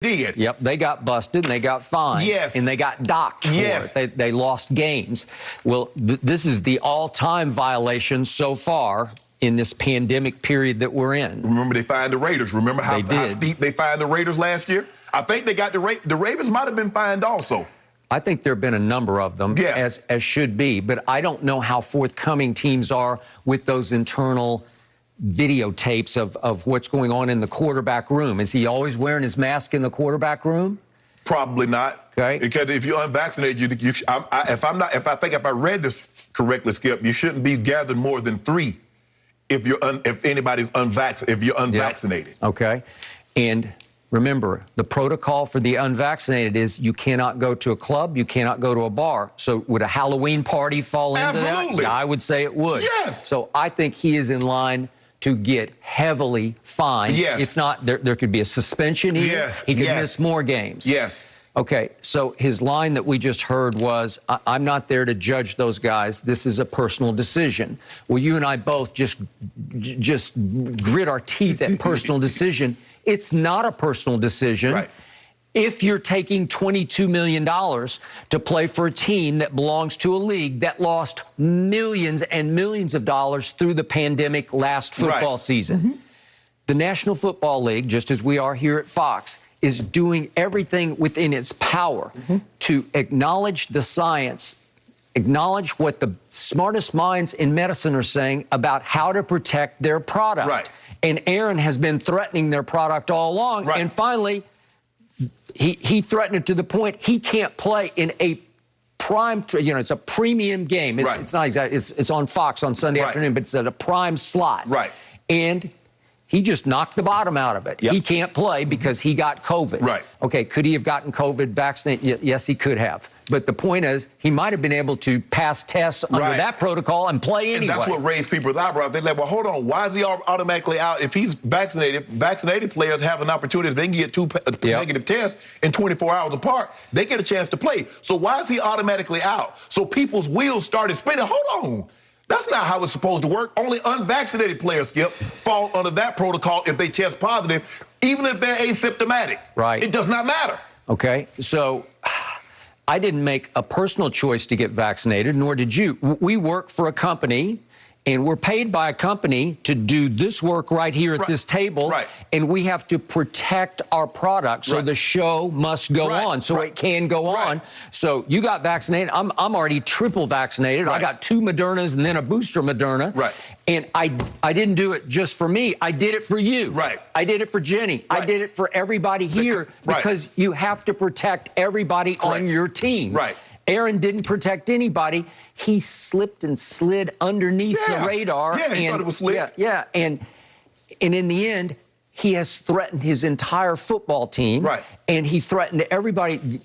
did. Yep, they got busted and they got fined. Yes. And they got docked for it. They lost games. Well, this is the all-time violation so far in this pandemic period that we're in. Remember, they fined the Raiders. Remember how steep they fined the Raiders last year? I think they got the Ravens might have been fined also. I think there have been a number of them, as should be, but I don't know how forthcoming teams are with those internal videotapes of what's going on in the quarterback room. Is he always wearing his mask in the quarterback room? Probably not. Okay. Because if you're unvaccinated, if I read this correctly, Skip, you shouldn't be gathered more than 3 if anybody's unvaccinated. If you're unvaccinated. Yep. Okay. And remember, the protocol for the unvaccinated is you cannot go to a club, you cannot go to a bar. So would a Halloween party fall into that? Yeah, I would say it would. Yes. So I think he is in line to get heavily fined. Yes. If not, there could be a suspension even. Yes. He could miss more games. Yes. Okay, so his line that we just heard was, I'm not there to judge those guys. This is a personal decision. Well, you and I both just grit our teeth at personal decision. It's not a personal decision. Right. If you're taking $22 million to play for a team that belongs to a league that lost millions and millions of dollars through the pandemic last football season. Mm-hmm. The National Football League, just as we are here at Fox, is doing everything within its power to acknowledge the science, acknowledge what the smartest minds in medicine are saying about how to protect their product. Right. And Aaron has been threatening their product all along. Right. And finally, he threatened it to the point he can't play in a prime, it's a premium game. It's not exactly, it's on Fox on Sunday afternoon, but it's at a prime slot. Right. And he just knocked the bottom out of it. Yep. He can't play because he got COVID. Right. Okay, could he have gotten COVID vaccinated? Yes, he could have. But the point is, he might have been able to pass tests under that protocol and play anyway. And that's what raised people's eyebrows. They're like, well, hold on. Why is he automatically out? If he's vaccinated, vaccinated players have an opportunity. If they can get 2 negative tests in 24 hours apart, they get a chance to play. So why is he automatically out? So people's wheels started spinning. Hold on. That's not how it's supposed to work. Only unvaccinated players, Skip, fall under that protocol if they test positive, even if they're asymptomatic. Right. It does not matter. Okay, so I didn't make a personal choice to get vaccinated, nor did you. We work for a company, and we're paid by a company to do this work right here at this table, and we have to protect our product, so the show must go on, so it can go on. So you got vaccinated. I'm already triple vaccinated. I got 2 Modernas and then a booster Moderna. And I didn't do it just for me. I did it for you. I did it for Jenny. I did it for everybody here because you have to protect everybody on your team. Aaron didn't protect anybody. He slipped and slid underneath the radar. Yeah, he thought it was slick. And in the end, he has threatened his entire football team. And he threatened everybody.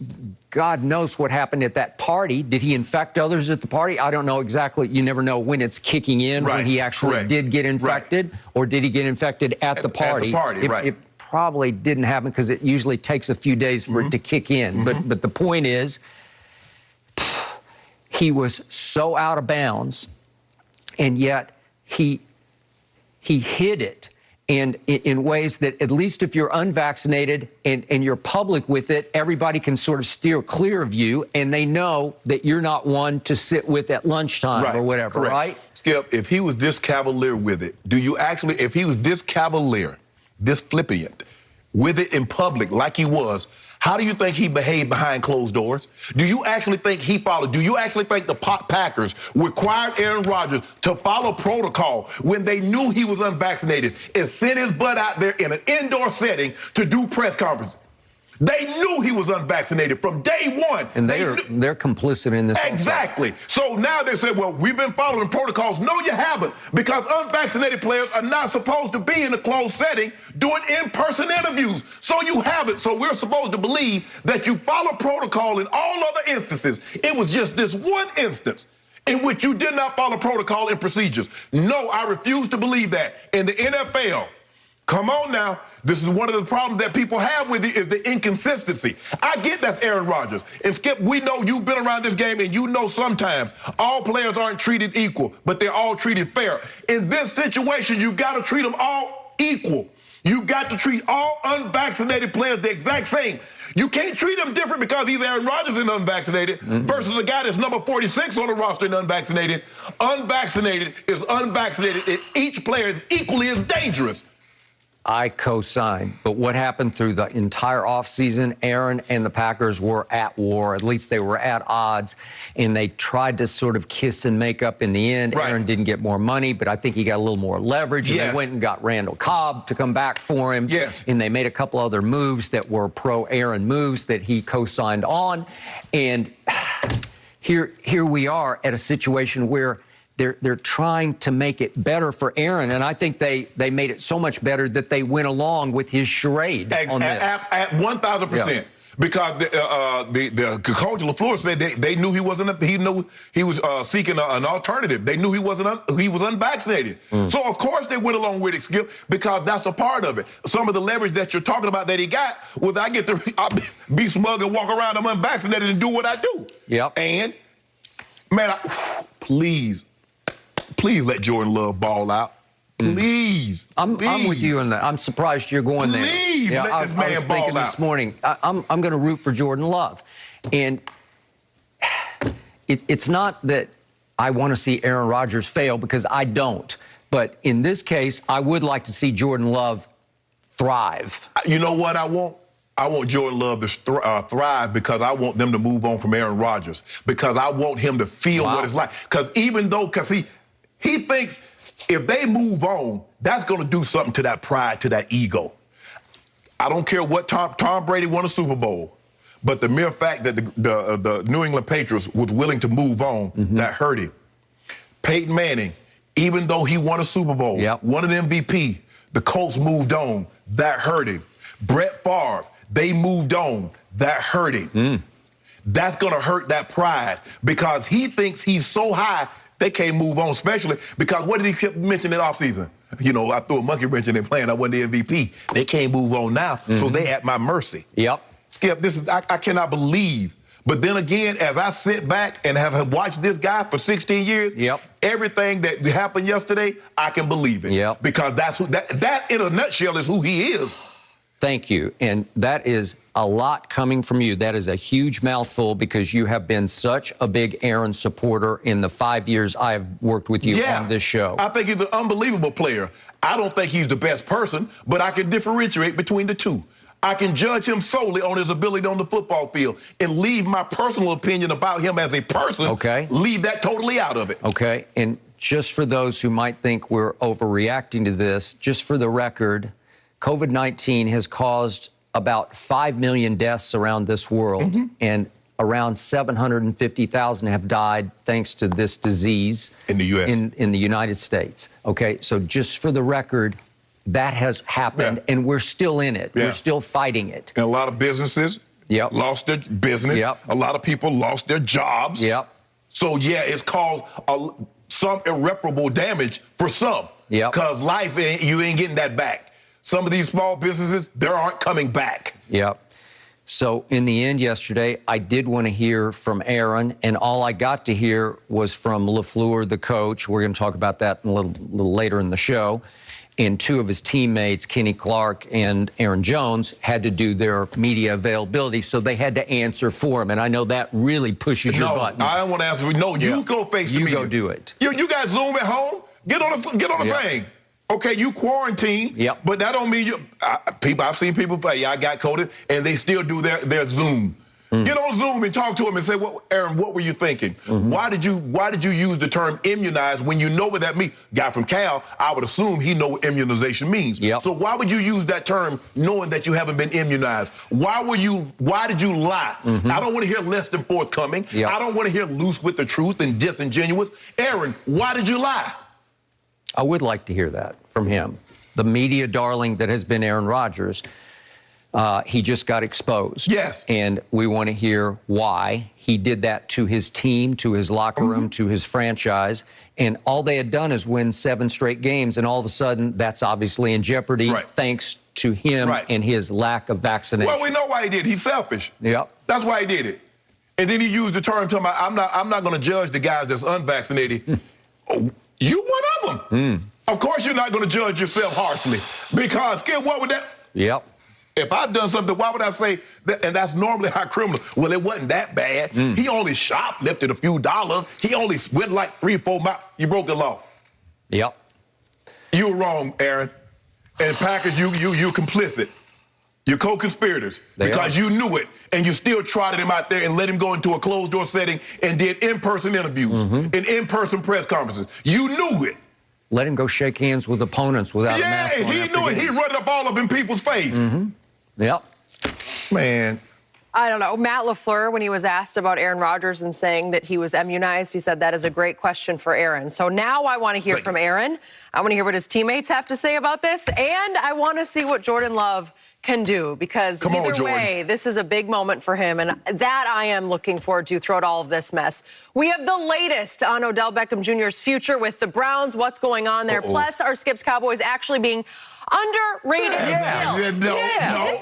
God knows what happened at that party. Did he infect others at the party? I don't know exactly. You never know when it's kicking in, when he actually did get infected, or did he get infected at the party? At the party, it probably didn't happen because it usually takes a few days for it to kick in. But the point is, he was so out of bounds, and yet he hid it, and in ways that at least if you're unvaccinated and you're public with it, everybody can sort of steer clear of you, and they know that you're not one to sit with at lunchtime or whatever, right? Skip, if he was this cavalier with it, if he was this cavalier, this flippant with it in public like he was, how do you think he behaved behind closed doors? Do you actually think he followed? Do you actually think the Packers required Aaron Rodgers to follow protocol when they knew he was unvaccinated and sent his butt out there in an indoor setting to do press conferences? They knew he was unvaccinated from day one. And they're complicit in this. Exactly. So now they say, well, we've been following protocols. No, you haven't, because unvaccinated players are not supposed to be in a closed setting doing in-person interviews. So you haven't. So we're supposed to believe that you follow protocol in all other instances. It was just this one instance in which you did not follow protocol and procedures. No, I refuse to believe that. In the NFL, come on now. This is one of the problems that people have with it, is the inconsistency. I get that's Aaron Rodgers. And Skip, we know you've been around this game, and you know sometimes all players aren't treated equal, but they're all treated fair. In this situation, you've got to treat them all equal. You've got to treat all unvaccinated players the exact same. You can't treat them different because he's Aaron Rodgers and unvaccinated versus a guy that's number 46 on the roster and unvaccinated. Unvaccinated is unvaccinated, and each player is equally as dangerous. I co-sign. But what happened through the entire offseason, Aaron and the Packers were at war. At least they were at odds, and they tried to sort of kiss and make up in the end. Right. Aaron didn't get more money, but I think he got a little more leverage. And they went and got Randall Cobb to come back for him. Yes. And they made a couple other moves that were pro-Aaron moves that he co-signed on. And here we are at a situation where they're trying to make it better for Aaron, and I think they made it so much better that they went along with his charade on this. At 1,000%. Yeah. Because the coach LaFleur said they knew he wasn't. He knew he was seeking an alternative. They knew he was unvaccinated. So of course they went along with it, Skip, because that's a part of it. Some of the leverage that you're talking about that he got was I get to be smug and walk around. I'm unvaccinated and do what I do. Yep. And man, please let Jordan Love ball out. Please. I'm with you on that. I'm surprised you're going there. Please let this man I was ball thinking out. This morning, I'm going to root for Jordan Love. And it's not that I want to see Aaron Rodgers fail, because I don't. But in this case, I would like to see Jordan Love thrive. You know what I want? I want Jordan Love to thrive, because I want them to move on from Aaron Rodgers, because I want him to feel what it's like. Because he thinks if they move on, that's going to do something to that pride, to that ego. I don't care what Tom Brady won a Super Bowl, but the mere fact that the New England Patriots was willing to move on, that hurt him. Peyton Manning, even though he won a Super Bowl, won an MVP, the Colts moved on, that hurt him. Brett Favre, they moved on, that hurt him. That's going to hurt that pride, because he thinks he's so high they can't move on, especially because what did he keep mentioning that offseason? You know, I threw a monkey wrench in their plan. I won the MVP. They can't move on now, so they at my mercy. Skip, I cannot believe. But then again, as I sit back and have watched this guy for 16 years, everything that happened yesterday, I can believe it. Because that in a nutshell is who he is. Thank you. And that is a lot coming from you. That is a huge mouthful, because you have been such a big Aaron supporter in the 5 years I have worked with you on this show. I think he's an unbelievable player. I don't think he's the best person, but I can differentiate between the two. I can judge him solely on his ability on the football field and leave my personal opinion about him as a person, leave that totally out of it. Okay. And just for those who might think we're overreacting to this, just for the record, COVID-19 has caused about 5 million deaths around this world, and around 750,000 have died thanks to this disease in the U.S. In the United States. Okay, so just for the record, that has happened, and we're still in it. We're still fighting it. And a lot of businesses lost their business. A lot of people lost their jobs. So, it's caused some irreparable damage for some. Because life, you ain't getting that back. Some of these small businesses, they aren't coming back. So in the end yesterday, I did want to hear from Aaron, and all I got to hear was from LaFleur, the coach. We're going to talk about that a little later in the show. And two of his teammates, Kenny Clark and Aaron Jones, had to do their media availability, so they had to answer for him. And I know that really pushes your button. I don't want to answer. No, you go face the media. You go do it. You guys Zoom at home? Get on the thing. Okay, you quarantine, but that don't mean I've seen people say, I got COVID, and they still do their Zoom. Get on Zoom and talk to them and say, well, Aaron, what were you thinking? Why did you use the term immunize when you know what that means? Guy from Cal, I would assume he know what immunization means. So why would you use that term knowing that you haven't been immunized? Why did you lie? I don't want to hear less than forthcoming. I don't want to hear loose with the truth and disingenuous. Aaron, why did you lie? I would like to hear that from him. The media darling that has been Aaron Rodgers, he just got exposed. And we want to hear why he did that to his team, to his locker room, to his franchise. And all they had done is win 7 straight games, and all of a sudden, that's obviously in jeopardy thanks to him and his lack of vaccination. Well, we know why he did it. He's selfish. That's why he did it. And then he used the term, talking about, I'm not going to judge the guys that's unvaccinated. You one of them. Of course you're not going to judge yourself harshly. Because, kid, what would that? Yep. If I've done something, why would I say that? And that's normally how criminals. Well, it wasn't that bad. He only shoplifted a few dollars. He only went like 3 or 4 miles. You broke the law. Yep. You were wrong, Aaron. And Packers, you complicit. You're co-conspirators because you knew it, and you still trotted him out there and let him go into a closed-door setting and did in-person interviews and in-person press conferences. You knew it. Let him go shake hands with opponents without a mask on. Yeah, he knew it. He run it up all up in people's face. Yep. Man. I don't know. Matt LaFleur, when he was asked about Aaron Rodgers and saying that he was immunized, he said that is a great question for Aaron. So now I want to hear from Aaron. I want to hear what his teammates have to say about this, and I want to see what Jordan Love can do, because either way, this is a big moment for him, and that I am looking forward to throughout all of this mess. We have the latest on Odell Beckham Jr.'s future with the Browns, what's going on there, plus our Skips Cowboys actually being underrated still. No.